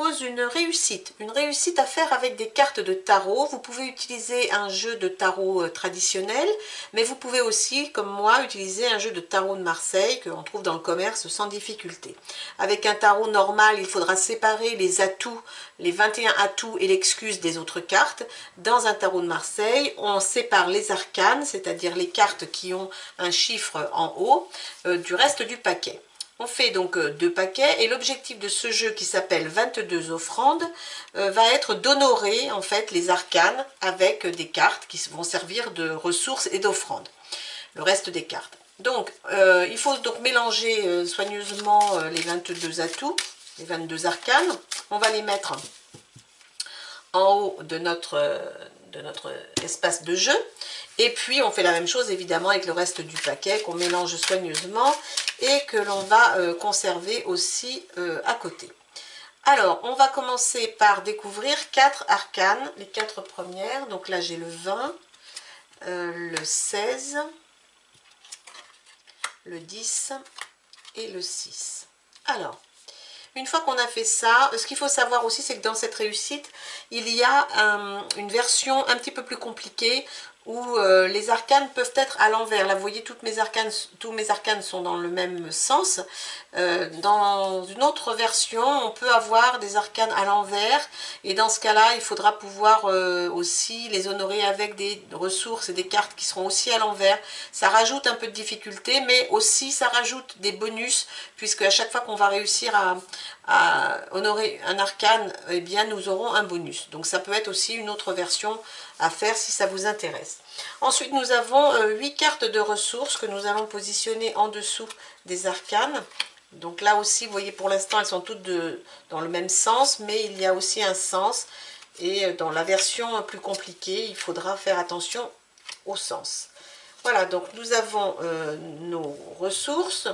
propose une réussite à faire avec des cartes de tarot. Vous pouvez utiliser un jeu de tarot traditionnel, mais vous pouvez aussi, comme moi, utiliser un jeu de tarot de Marseille que l'on trouve dans le commerce sans difficulté. Avec un tarot normal, il faudra séparer les atouts, les 21 atouts et l'excuse des autres cartes. Dans un tarot de Marseille, on sépare les arcanes, c'est-à-dire les cartes qui ont un chiffre en haut, du reste du paquet. On fait donc 2 paquets et l'objectif de ce jeu qui s'appelle 22 offrandes va être d'honorer en fait les arcanes avec des cartes qui vont servir de ressources et d'offrandes, le reste des cartes. Donc il faut donc mélanger soigneusement les 22 atouts, les 22 arcanes. On va les mettre en haut de notre espace de jeu. Et puis on fait la même chose évidemment avec le reste du paquet qu'on mélange soigneusement et que l'on va conserver aussi à côté. Alors on va commencer par découvrir 4 arcanes, les 4 premières. Donc là j'ai le 20, le 16, le 10 et le 6. Alors, une fois qu'on a fait ça, ce qu'il faut savoir aussi, c'est que dans cette réussite, il y a une version un petit peu plus compliquée où les arcanes peuvent être à l'envers. Là, vous voyez, tous mes arcanes sont dans le même sens. Dans une autre version, on peut avoir des arcanes à l'envers. Et dans ce cas-là, il faudra pouvoir aussi les honorer avec des ressources et des cartes qui seront aussi à l'envers. Ça rajoute un peu de difficulté, mais aussi ça rajoute des bonus, puisque à chaque fois qu'on va réussir à honorer un arcane, eh bien nous aurons un bonus. Donc ça peut être aussi une autre version à faire si ça vous intéresse. Ensuite nous avons 8 cartes de ressources que nous allons positionner en dessous des arcanes. Donc là aussi vous voyez, pour l'instant elles sont toutes dans le même sens, mais il y a aussi un sens, et dans la version plus compliquée il faudra faire attention au sens. Voilà, donc nous avons nos ressources.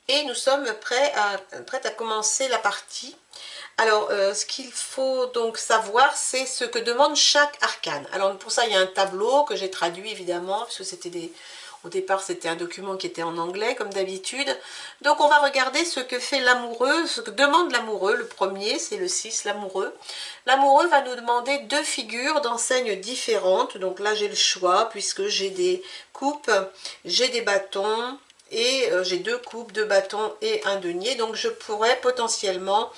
Et nous sommes prêts à commencer la partie. Alors, ce qu'il faut donc savoir, c'est ce que demande chaque arcane. Alors, pour ça, il y a un tableau que j'ai traduit, évidemment, parce que c'était au départ, c'était un document qui était en anglais, comme d'habitude. Donc, on va regarder ce que fait l'amoureux, ce que demande l'amoureux. Le premier, c'est le 6, l'amoureux. L'amoureux va nous demander 2 figures d'enseignes différentes. Donc là, j'ai le choix, puisque j'ai des coupes, j'ai des bâtons, et j'ai 2 coupes, 2 bâtons et un denier, donc je pourrais potentiellement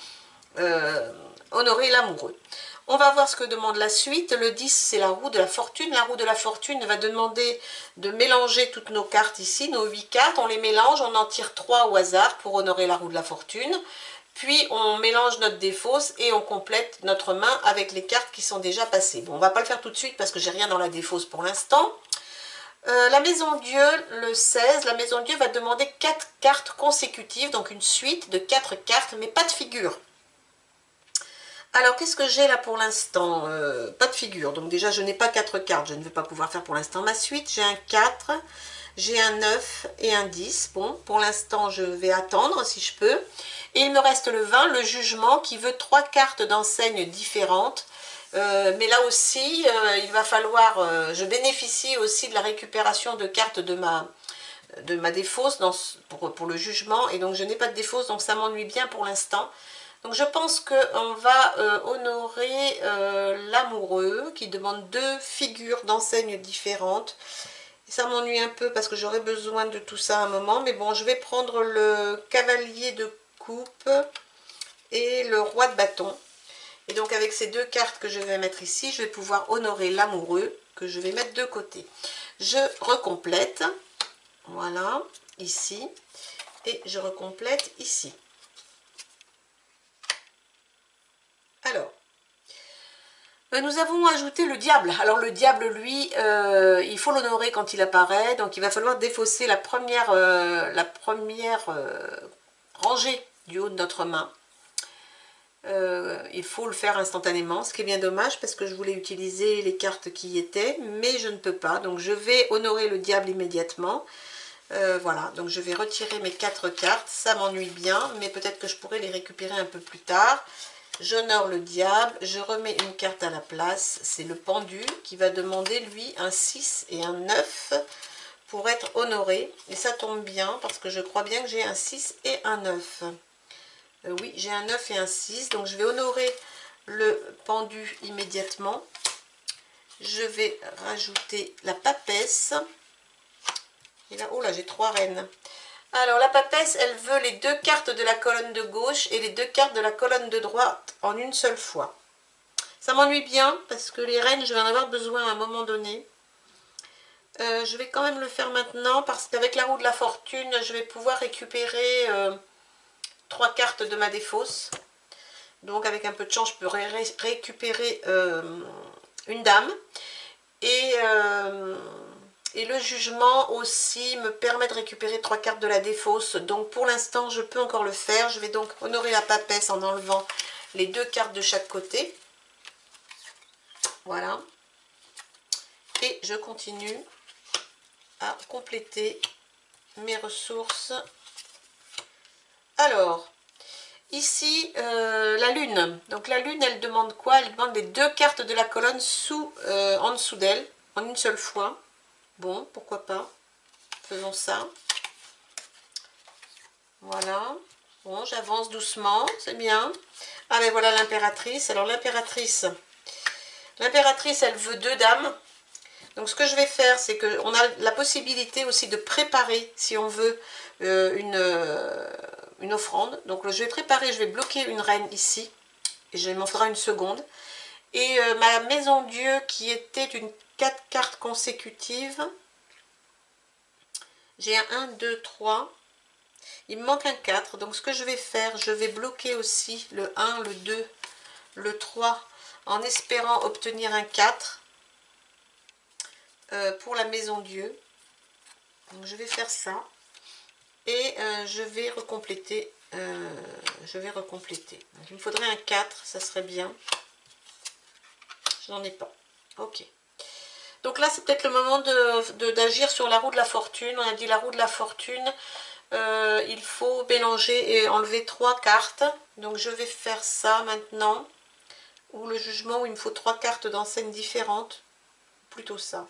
honorer l'amoureux. On va voir ce que demande la suite. Le 10, c'est la roue de la fortune. La roue de la fortune va demander de mélanger toutes nos cartes ici, nos 8 cartes. On les mélange, on en tire 3 au hasard pour honorer la roue de la fortune. Puis on mélange notre défausse et on complète notre main avec les cartes qui sont déjà passées. Bon, on ne va pas le faire tout de suite parce que j'ai rien dans la défausse pour l'instant. La maison Dieu, le 16, la maison Dieu va demander 4 cartes consécutives, donc une suite de 4 cartes, mais pas de figure. Alors, qu'est-ce que j'ai là pour l'instant? Pas de figure, donc déjà je n'ai pas 4 cartes, je ne vais pas pouvoir faire pour l'instant ma suite. J'ai un 4, j'ai un 9 et un 10. Bon, pour l'instant je vais attendre si je peux. Et il me reste le 20, le jugement, qui veut 3 cartes d'enseignes différentes. Mais là aussi, il va falloir, je bénéficie aussi de la récupération de cartes de ma défausse pour le jugement, et donc je n'ai pas de défausse, donc ça m'ennuie bien pour l'instant. Donc je pense qu'on va honorer l'amoureux qui demande 2 figures d'enseignes différentes. Et ça m'ennuie un peu parce que j'aurais besoin de tout ça à un moment, mais bon, je vais prendre le cavalier de coupe et le roi de bâton. Et donc avec ces 2 cartes que je vais mettre ici, je vais pouvoir honorer l'amoureux que je vais mettre de côté. Je recomplète, voilà, ici, et je recomplète ici. Alors, nous avons ajouté le diable. Alors le diable, lui, il faut l'honorer quand il apparaît, donc il va falloir défausser la première rangée du haut de notre main. Il faut le faire instantanément, ce qui est bien dommage parce que je voulais utiliser les cartes qui y étaient, mais je ne peux pas, donc je vais honorer le diable immédiatement. Voilà, donc je vais retirer mes 4 cartes, ça m'ennuie bien, mais peut-être que je pourrais les récupérer un peu plus tard. J'honore le diable, je remets une carte à la place, c'est le pendu qui va demander lui un 6 et un 9 pour être honoré, et ça tombe bien parce que je crois bien que j'ai un 6 et un 9. Oui, j'ai un 9 et un 6. Donc je vais honorer le pendu immédiatement. Je vais rajouter la papesse. Et là, oh là, j'ai 3 reines. Alors la papesse, elle veut les 2 cartes de la colonne de gauche et les 2 cartes de la colonne de droite en une seule fois. Ça m'ennuie bien parce que les reines, je vais en avoir besoin à un moment donné. Je vais quand même le faire maintenant parce qu'avec la roue de la fortune, je vais pouvoir récupérer 3 cartes de ma défausse. Donc avec un peu de chance, je peux récupérer une dame. Et le jugement aussi me permet de récupérer 3 cartes de la défausse. Donc pour l'instant, je peux encore le faire. Je vais donc honorer la papesse en enlevant les 2 cartes de chaque côté. Voilà. Et je continue à compléter mes ressources. Alors, ici, la lune. Donc la lune, elle demande quoi? Elle demande les 2 cartes de la colonne en dessous d'elle, en une seule fois. Bon, pourquoi pas. Faisons ça. Voilà. Bon, j'avance doucement, c'est bien. Ah, mais voilà l'impératrice. Alors l'impératrice, elle veut 2 dames. Donc ce que je vais faire, c'est qu'on a la possibilité aussi de préparer, si on veut, une offrande. Donc je vais préparer, je vais bloquer une reine ici. Et je m'en ferai une seconde. Et ma maison Dieu, qui était une 4 cartes consécutives. J'ai un 1, 2, 3. Il me manque un 4. Donc ce que je vais faire, je vais bloquer aussi le 1, le 2, le 3, en espérant obtenir un 4 pour la maison Dieu. Donc je vais faire ça. Et je vais recompléter. Donc, il me faudrait un 4, ça serait bien. Je n'en ai pas. Ok. Donc là, c'est peut-être le moment d'agir sur la roue de la fortune. On a dit la roue de la fortune. Il faut mélanger et enlever 3 cartes. Donc je vais faire ça maintenant. Ou le jugement où il me faut 3 cartes d'enseignes différentes. Plutôt ça.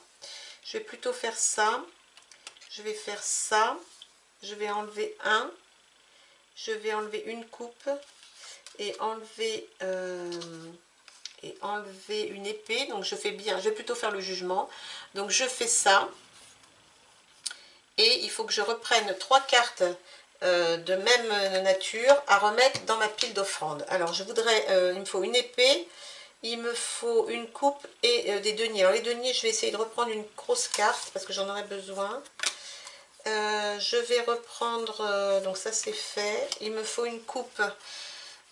Je vais plutôt faire ça. Je vais faire ça. Je vais enlever 1. Je vais enlever une coupe. Et enlever une épée. Donc je fais bien. Je vais plutôt faire le jugement. Donc je fais ça. Et il faut que je reprenne 3 cartes de même nature à remettre dans ma pile d'offrandes. Alors je voudrais, il me faut une épée, il me faut une coupe et des deniers. Alors les deniers, je vais essayer de reprendre une grosse carte parce que j'en aurai besoin. Je vais reprendre, donc ça c'est fait. Il me faut une coupe.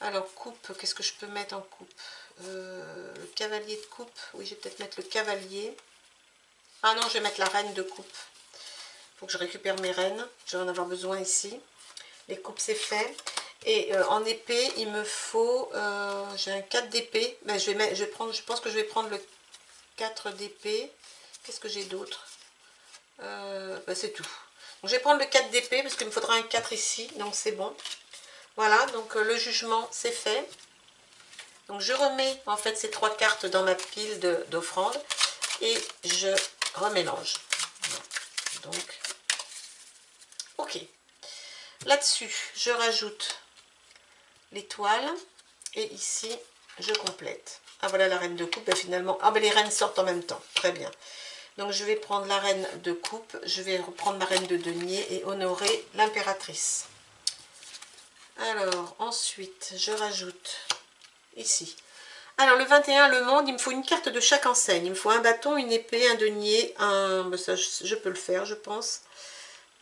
Alors coupe, qu'est-ce que je peux mettre en coupe? Le cavalier de coupe, oui je vais peut-être mettre le cavalier. Ah non, je vais mettre la reine de coupe. Il faut que je récupère mes reines, je vais en avoir besoin ici. Les coupes c'est fait. Et en épée, il me faut, j'ai un 4 d'épée. Ben, je pense que je vais prendre le 4 d'épée. Qu'est-ce que j'ai d'autre? Ben, c'est tout. Donc, je vais prendre le 4 d'épée parce qu'il me faudra un 4 ici, donc c'est bon. Voilà, donc le jugement c'est fait. Donc je remets en fait ces 3 cartes dans ma pile d'offrandes et je remélange. Donc, ok. Là-dessus, je rajoute l'étoile et ici, je complète. Ah voilà la reine de coupe, ben, finalement. Ah ben les reines sortent en même temps, très bien. Donc je vais prendre la reine de coupe, je vais reprendre ma reine de denier et honorer l'impératrice. Alors ensuite, je rajoute ici. Alors le 21, le monde, il me faut une carte de chaque enseigne. Il me faut un bâton, une épée, un denier, ben ça, je peux le faire, je pense.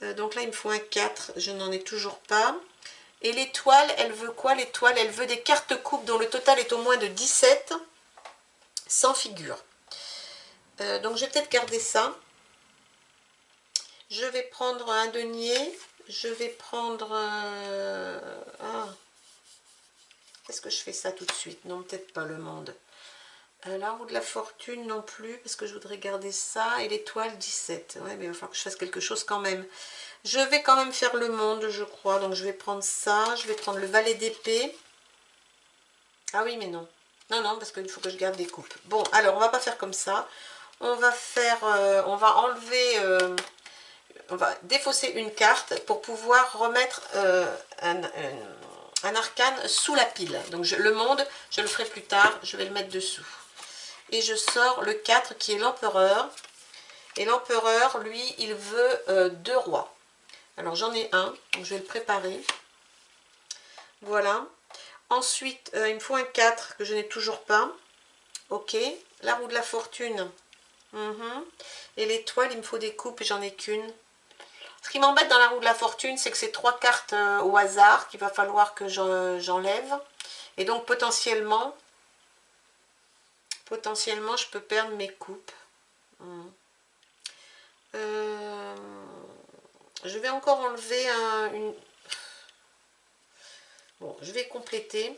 Donc là, il me faut un 4, je n'en ai toujours pas. Et l'étoile, elle veut quoi? L'étoile, elle veut des cartes coupes dont le total est au moins de 17, sans figure. Donc je vais peut-être garder ça. Je vais prendre un denier. Je vais prendre... Est-ce que je fais ça tout de suite? Non, peut-être pas le monde. La roue de la fortune non plus, parce que je voudrais garder ça. Et l'étoile 17. Ouais, mais il va falloir que je fasse quelque chose quand même. Je vais quand même faire le monde, je crois. Donc je vais prendre ça. Je vais prendre le valet d'épée. Ah oui, mais non. Non, non, parce qu'il faut que je garde des coupes. Bon, alors, on va pas faire comme ça. On va faire... on va enlever... on va défausser une carte pour pouvoir remettre un arcane sous la pile. Donc le monde, je le ferai plus tard, je vais le mettre dessous. Et je sors le 4 qui est l'empereur. Et l'empereur, lui, il veut 2 rois. Alors j'en ai un, donc je vais le préparer. Voilà. Ensuite, il me faut un 4 que je n'ai toujours pas. Ok. La roue de la fortune. Et l'étoile, il me faut des coupes et j'en ai qu'une. Ce qui m'embête dans la roue de la fortune, c'est que c'est 3 cartes au hasard qu'il va falloir que j'enlève. Et donc potentiellement, je peux perdre mes coupes. Je vais encore enlever une... Bon, je vais compléter.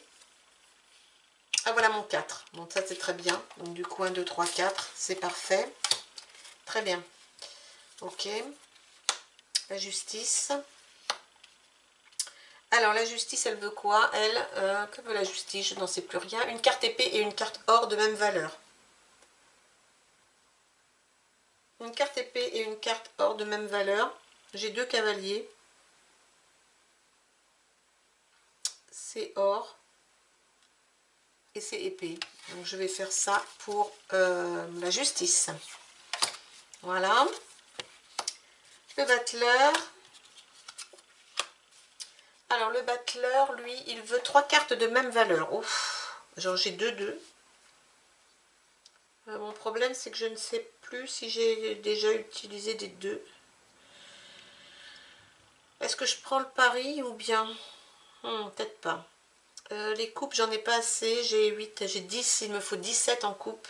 Ah, voilà mon 4. Donc ça, c'est très bien. Donc du coup, 1, 2, 3, 4. C'est parfait. Très bien. Ok. La justice. Alors, la justice, elle veut quoi? Elle, que veut la justice? Je n'en sais plus rien. Une carte épée et une carte or de même valeur. Une carte épée et une carte or de même valeur. J'ai 2 cavaliers. C'est or. Et c'est épée. Donc, je vais faire ça pour la justice. Voilà. Le battleur. Alors, le battleur, lui, il veut 3 cartes de même valeur. Ouf. Genre, j'ai 2-2. Mon problème, c'est que je ne sais plus si j'ai déjà utilisé des 2. Est-ce que je prends le pari ou bien... peut-être pas. Les coupes, j'en ai pas assez. J'ai 8, j'ai 10. Il me faut 17 en coupe.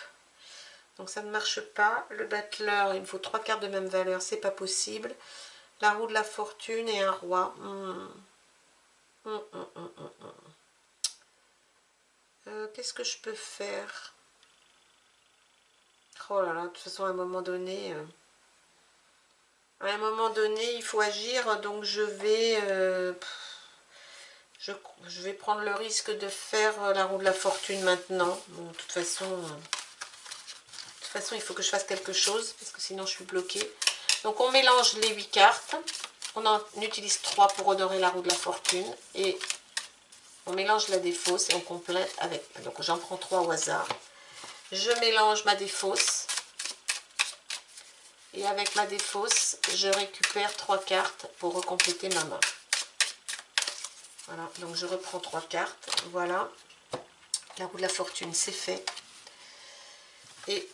Donc, ça ne marche pas. Le battleur, il me faut 3 cartes de même valeur. C'est pas possible. La roue de la fortune et un roi. Qu'est-ce que je peux faire? Oh là là, de toute façon, à un moment donné... il faut agir, donc je vais prendre le risque de faire la roue de la fortune maintenant. Bon, de toute façon, il faut que je fasse quelque chose, parce que sinon je suis bloquée. Donc on mélange les 8 cartes, on en utilise 3 pour honorer la roue de la fortune, et on mélange la défausse et on complète avec. Donc j'en prends 3 au hasard. Je mélange ma défausse. Et avec ma défausse, je récupère 3 cartes pour recompléter ma main. Voilà, donc je reprends 3 cartes. Voilà, la roue de la fortune, c'est fait. Et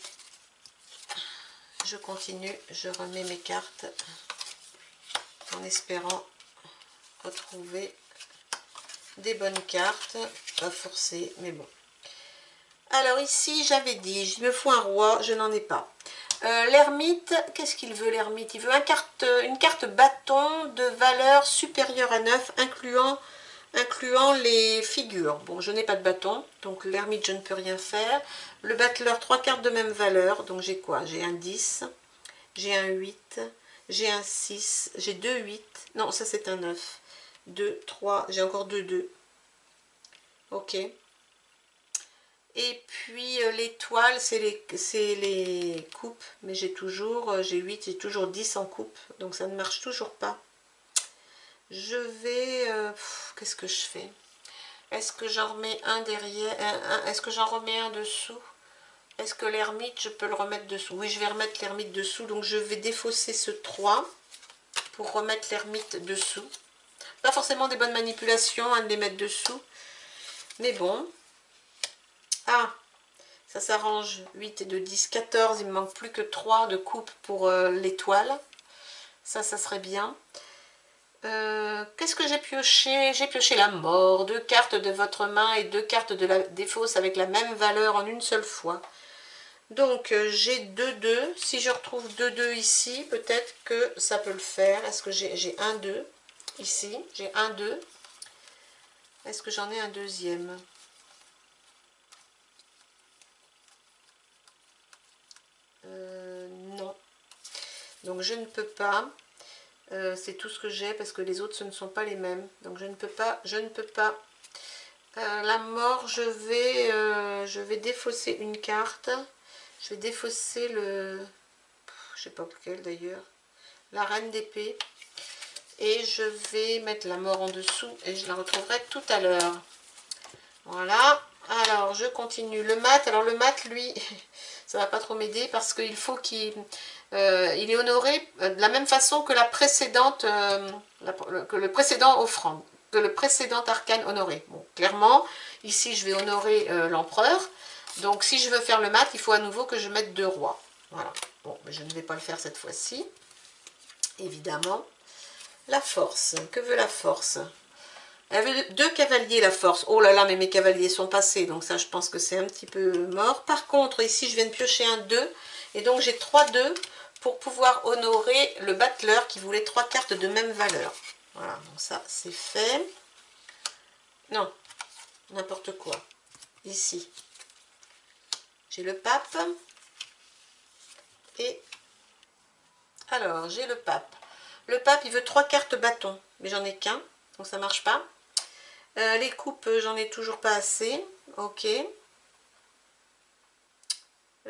je continue, je remets mes cartes en espérant retrouver des bonnes cartes. Pas forcé, mais bon. Alors ici, j'avais dit, il me faut un roi, je n'en ai pas. L'ermite, qu'est-ce qu'il veut l'ermite? Il veut une carte bâton de valeur supérieure à 9, incluant les figures. Bon, je n'ai pas de bâton, donc l'ermite, je ne peux rien faire. Le battleur, 3 cartes de même valeur, donc j'ai quoi? J'ai un 10, j'ai un 8, j'ai un 6, j'ai 2 8. Non, ça c'est un 9. 2, 3, j'ai encore 2 2. Ok. Et puis l'étoile, c'est les coupes, mais j'ai 8, j'ai toujours 10 en coupe, donc ça ne marche toujours pas. Je vais... qu'est-ce que je fais? Est-ce que j'en remets un derrière? Est-ce que j'en remets un dessous? Est-ce que l'ermite, je peux le remettre dessous? Oui, je vais remettre l'ermite dessous, donc je vais défausser ce 3 pour remettre l'ermite dessous. Pas forcément des bonnes manipulations, de les mettre dessous, mais bon. Ah, ça s'arrange. 8 et 2, 10, 14. Il me manque plus que 3 de coupe pour l'étoile. Ça serait bien. Qu'est-ce que j'ai pioché? J'ai pioché la mort. 2 cartes de votre main et 2 cartes de la défausse avec la même valeur en une seule fois. Donc, j'ai 2 2. Si je retrouve 2 2 ici, peut-être que ça peut le faire. Est-ce que j'ai 1 2 ici? J'ai 1 2. Est-ce que j'en ai un deuxième? Non. Donc, je ne peux pas. C'est tout ce que j'ai parce que les autres, ce ne sont pas les mêmes. Donc, je ne peux pas. La mort, je vais défausser une carte. Je vais défausser le... Je sais pas lequel d'ailleurs. La reine d'épée. Et je vais mettre la mort en dessous et je la retrouverai tout à l'heure. Voilà. Alors, je continue. Le mat, alors le mat, lui, ça va pas trop m'aider parce qu'il faut qu'il il est honoré de la même façon que la précédente, que le précédent offrande, que le précédent arcane honoré. Bon, clairement, ici, je vais honorer l'empereur. Donc, si je veux faire le mat, il faut à nouveau que je mette 2 rois. Voilà. Bon, mais je ne vais pas le faire cette fois-ci. Évidemment. La force. Que veut la force? Elle veut 2 cavaliers, la force. Oh là là, mais mes cavaliers sont passés. Donc ça, je pense que c'est un petit peu mort. Par contre, ici, je viens de piocher un 2. Et donc, j'ai 3 2 pour pouvoir honorer le battleur qui voulait 3 cartes de même valeur. Voilà, donc ça, c'est fait. Non, n'importe quoi. Ici, j'ai le pape. Et alors, j'ai le pape. Le pape, il veut 3 cartes bâton. Mais j'en ai qu'un, donc ça marche pas. Les coupes, j'en ai toujours pas assez. Ok.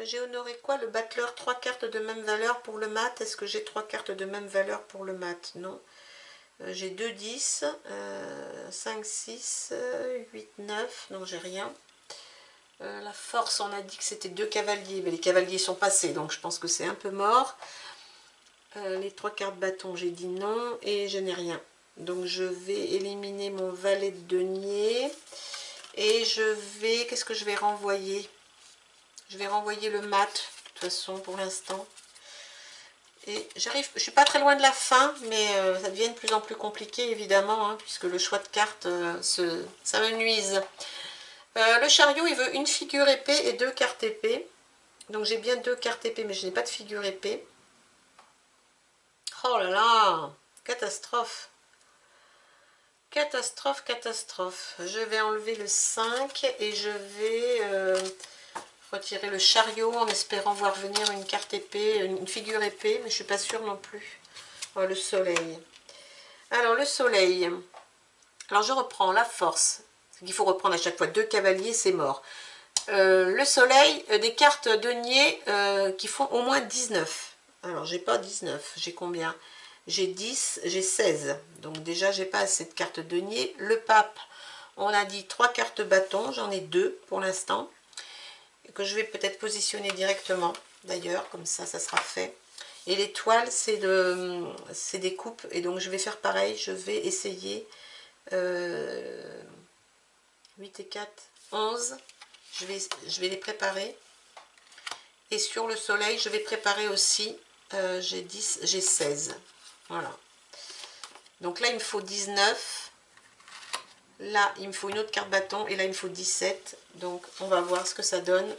J'ai honoré quoi? Le battleur, 3 cartes de même valeur pour le mat. Est-ce que j'ai 3 cartes de même valeur pour le mat? Non. J'ai 2 10, 5 6, 8 9. Non, j'ai rien. La force, on a dit que c'était 2 cavaliers. Mais les cavaliers sont passés, donc je pense que c'est un peu mort. Les 3 cartes bâton, j'ai dit non. Et je n'ai rien. Donc je vais éliminer mon valet de denier. Et je vais... Qu'est-ce que je vais renvoyer? Je vais renvoyer le mat, de toute façon, pour l'instant. Et j'arrive... Je suis pas très loin de la fin, mais ça devient de plus en plus compliqué, évidemment, hein, puisque le choix de cartes, ça me nuise. Le chariot, il veut une figure épée et 2 cartes épée. Donc j'ai bien 2 cartes épée, mais je n'ai pas de figure épée. Oh là là! Catastrophe! Catastrophe, catastrophe. Je vais enlever le 5 et je vais retirer le chariot en espérant voir venir une carte épée, une figure épée, mais je suis pas sûre non plus. Oh, le soleil. Alors le soleil. Alors je reprends la force. Il faut reprendre à chaque fois 2 cavaliers, c'est mort. Le soleil, des cartes deniers qui font au moins 19. Alors j'ai pas 19, j'ai combien? J'ai 10, j'ai 16. Donc déjà, j'ai pas assez de cartes denier. Le pape, on a dit 3 cartes bâton. J'en ai 2 pour l'instant. Que je vais peut-être positionner directement. D'ailleurs, comme ça, ça sera fait. Et l'étoile, c'est des coupes. Et donc, je vais faire pareil. Je vais essayer 8 et 4, 11. Je vais les préparer. Et sur le soleil, je vais préparer aussi. J'ai 10, j'ai 16. Voilà. Donc là, il me faut 19. Là, il me faut une autre carte bâton. Et là, il me faut 17. Donc, on va voir ce que ça donne.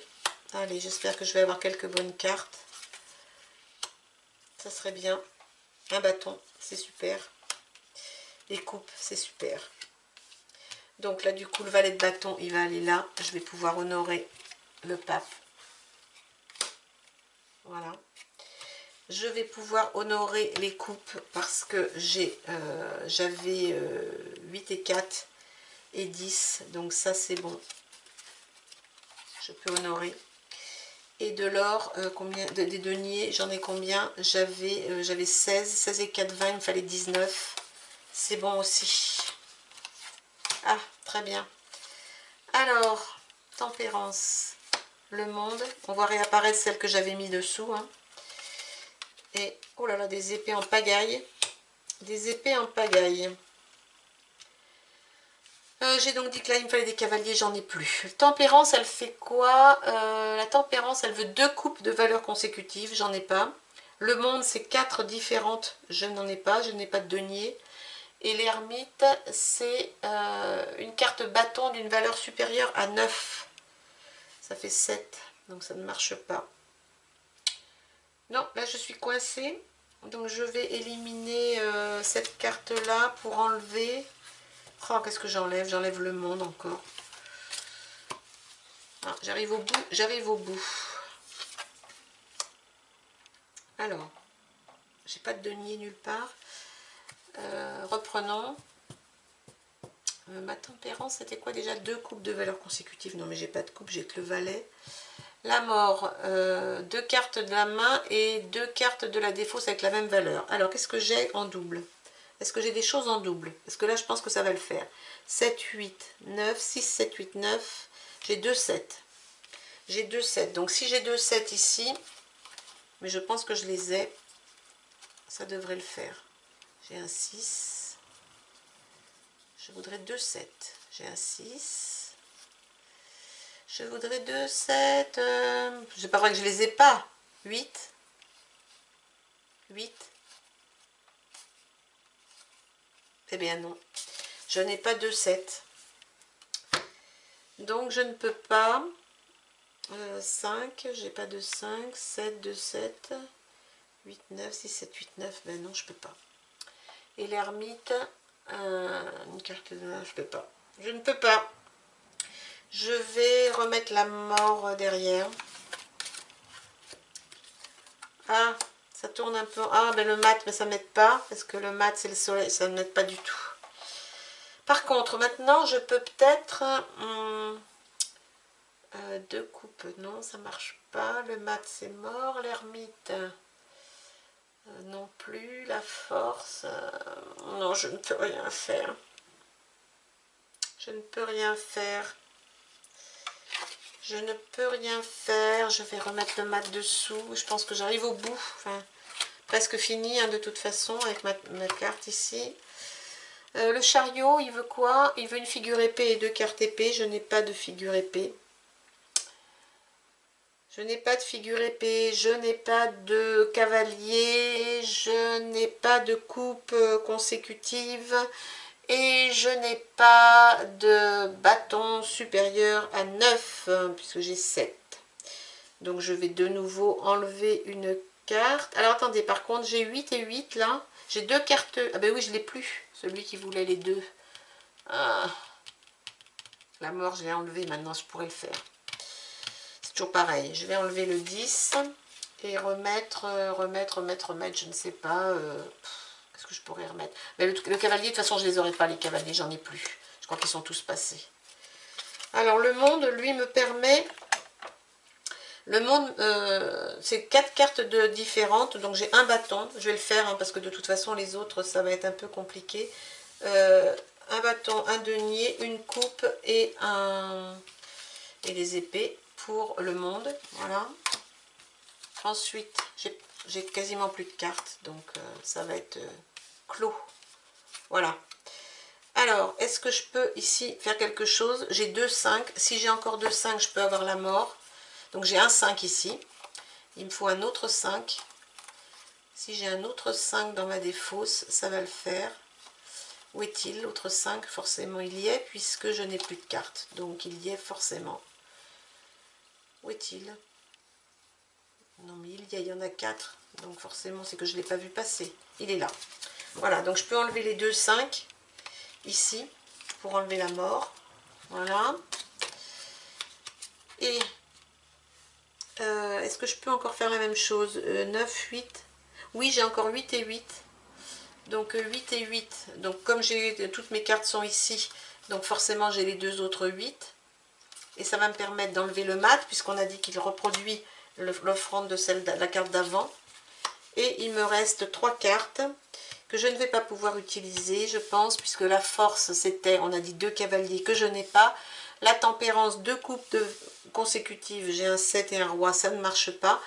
Allez, j'espère que je vais avoir quelques bonnes cartes. Ça serait bien. Un bâton, c'est super. Les coupes, c'est super. Donc là, du coup, le valet de bâton, il va aller là. Je vais pouvoir honorer le pape. Voilà. Je vais pouvoir honorer les coupes parce que j'avais 8 et 4 et 10. Donc ça, c'est bon. Je peux honorer. Et de l'or, combien des deniers, j'en ai combien? J'avais 16 et 4, 20, il me fallait 19. C'est bon aussi. Ah, très bien. Alors, tempérance, le monde. On voit réapparaître celle que j'avais mis dessous. Hein. Et, oh là là, des épées en pagaille. Des épées en pagaille. J'ai donc dit que là, il me fallait des cavaliers, j'en ai plus. Tempérance, elle fait quoi? La tempérance, elle veut 2 coupes de valeur consécutive, j'en ai pas. Le monde, c'est 4 différentes, je n'en ai pas, je n'ai pas de denier. Et l'ermite, c'est une carte bâton d'une valeur supérieure à 9. Ça fait 7, donc ça ne marche pas. Non, là, je suis coincée. Donc, je vais éliminer cette carte-là pour enlever... Oh, qu'est-ce que j'enlève? J'enlève le monde encore. Ah, j'arrive au bout, j'arrive au bout. Alors, j'ai pas de denier nulle part. Reprenons. Ma tempérance, c'était quoi déjà? 2 coupes de valeur consécutive. Non, mais j'ai pas de coupe, j'ai que le valet. La mort, 2 cartes de la main et 2 cartes de la défausse avec la même valeur. Alors, qu'est-ce que j'ai en double? Est-ce que j'ai des choses en double? Parce que là, je pense que ça va le faire. 7, 8, 9, 6, 7, 8, 9. J'ai 2 7. J'ai 2 7. Donc, si j'ai 2 7 ici, mais je pense que je les ai, ça devrait le faire. J'ai un 6. Je voudrais 2 7. J'ai un 6. Je voudrais 2 7. C'est pas vrai que je les ai pas. 8. 8. Eh bien non. Je n'ai pas 2 7. Donc je ne peux pas. 5, j'ai pas de 5, 7, 2, 7, 8, 9, 6, 7, 8, 9, ben non, je peux pas. Et l'ermite, une carte de 9, je peux pas. Je ne peux pas. Je vais remettre la mort derrière. Ah, ça tourne un peu. Ah, ben le mat, mais ça m'aide pas, parce que le mat, c'est le soleil, ça ne m'aide pas du tout. Par contre, maintenant, je peux peut-être... deux coupes, non, ça marche pas. Le mat, c'est mort. L'ermite, non plus. La force, non, je ne peux rien faire. Je ne peux rien faire. Je ne peux rien faire. Je vais remettre le mat dessous. Je pense que j'arrive au bout. Enfin, presque fini, hein, de toute façon, avec ma carte ici. Le chariot, il veut quoi? Il veut une figure épée et 2 cartes épée. Je n'ai pas de figure épée. Je n'ai pas de figure épée, je n'ai pas de cavalier, je n'ai pas de coupe consécutive et je n'ai pas de bâton supérieur à 9 puisque j'ai 7. Donc je vais de nouveau enlever une carte. Alors attendez, par contre j'ai 8 et 8 là. J'ai 2 cartes. Ah ben oui, je ne l'ai plus, celui qui voulait les deux. Ah. La mort, je l'ai enlevé, maintenant je pourrais le faire. Toujours pareil, je vais enlever le 10 et remettre, je ne sais pas, qu'est-ce que je pourrais remettre. Mais le cavalier, de toute façon, je les aurai pas, les cavaliers, j'en ai plus. Je crois qu'ils sont tous passés. Alors, le monde, lui, me permet... Le monde, c'est 4 cartes différentes, donc j'ai un bâton. Je vais le faire, hein, parce que de toute façon, les autres, ça va être un peu compliqué. Un bâton, un denier, une coupe et les épées pour le monde, voilà. Ensuite, j'ai quasiment plus de cartes, donc ça va être clos. Voilà. Alors, est-ce que je peux ici faire quelque chose? J'ai 2 5. Si j'ai encore 2 5, je peux avoir la mort. Donc j'ai un 5 ici. Il me faut un autre 5. Si j'ai un autre 5 dans ma défausse, ça va le faire. Où est-il, l'autre 5? Forcément, il y est, puisque je n'ai plus de cartes. Donc, il y est forcément. Où est-il? Non, mais il y en a 4. Donc, forcément, c'est que je ne l'ai pas vu passer. Il est là. Voilà, donc je peux enlever les 2 5 ici pour enlever la mort. Voilà. Et est-ce que je peux encore faire la même chose? 9, 8. Oui, j'ai encore 8 et 8. Donc 8 et 8. Donc comme toutes mes cartes sont ici, donc forcément j'ai les deux autres 8. Et ça va me permettre d'enlever le mat, puisqu'on a dit qu'il reproduit l'offrande de la carte d'avant. Et il me reste 3 cartes que je ne vais pas pouvoir utiliser, je pense, puisque la force, c'était, on a dit 2 cavaliers que je n'ai pas. La tempérance, 2 coupes consécutives, j'ai un 7 et un roi, ça ne marche pas.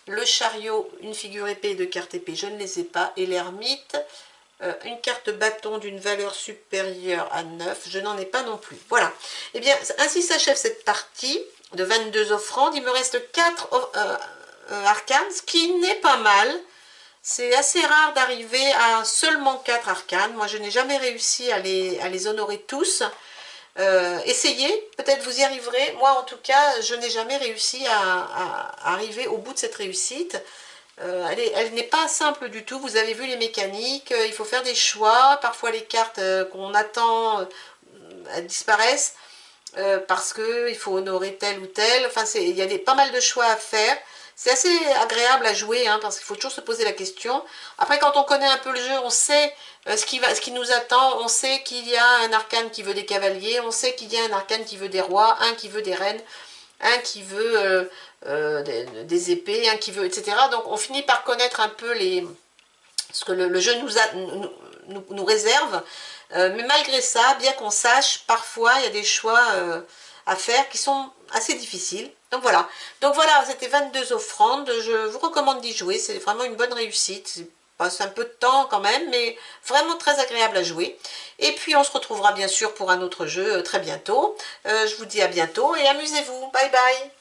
Le chariot, une figure épée et 2 cartes épée, je ne les ai pas. Et l'ermite, une carte bâton d'une valeur supérieure à 9, je n'en ai pas non plus. Voilà. Et bien, ainsi s'achève cette partie de 22 offrandes. Il me reste 4 arcanes, ce qui n'est pas mal. C'est assez rare d'arriver à seulement 4 arcanes. Moi, je n'ai jamais réussi à les honorer tous. Essayez, peut-être vous y arriverez. Moi, en tout cas, je n'ai jamais réussi à arriver au bout de cette réussite. Elle n'est pas simple du tout. Vous avez vu les mécaniques. Il faut faire des choix. Parfois, les cartes qu'on attend elles disparaissent parce qu'il faut honorer tel ou tel. Enfin, il y a pas mal de choix à faire. C'est assez agréable à jouer, hein, parce qu'il faut toujours se poser la question. Après, quand on connaît un peu le jeu, on sait ce qui nous attend. On sait qu'il y a un arcane qui veut des cavaliers, on sait qu'il y a un arcane qui veut des rois, un qui veut des reines, un qui veut des épées, un qui veut, etc. Donc, on finit par connaître un peu ce que le jeu nous réserve. Mais malgré ça, bien qu'on sache, parfois il y a des choix à faire qui sont assez difficiles. Donc voilà, c'était 22 offrandes. Je vous recommande d'y jouer, c'est vraiment une bonne réussite. Ça passe un peu de temps quand même, mais vraiment très agréable à jouer. Et puis on se retrouvera bien sûr pour un autre jeu très bientôt. Je vous dis à bientôt et amusez-vous. Bye bye.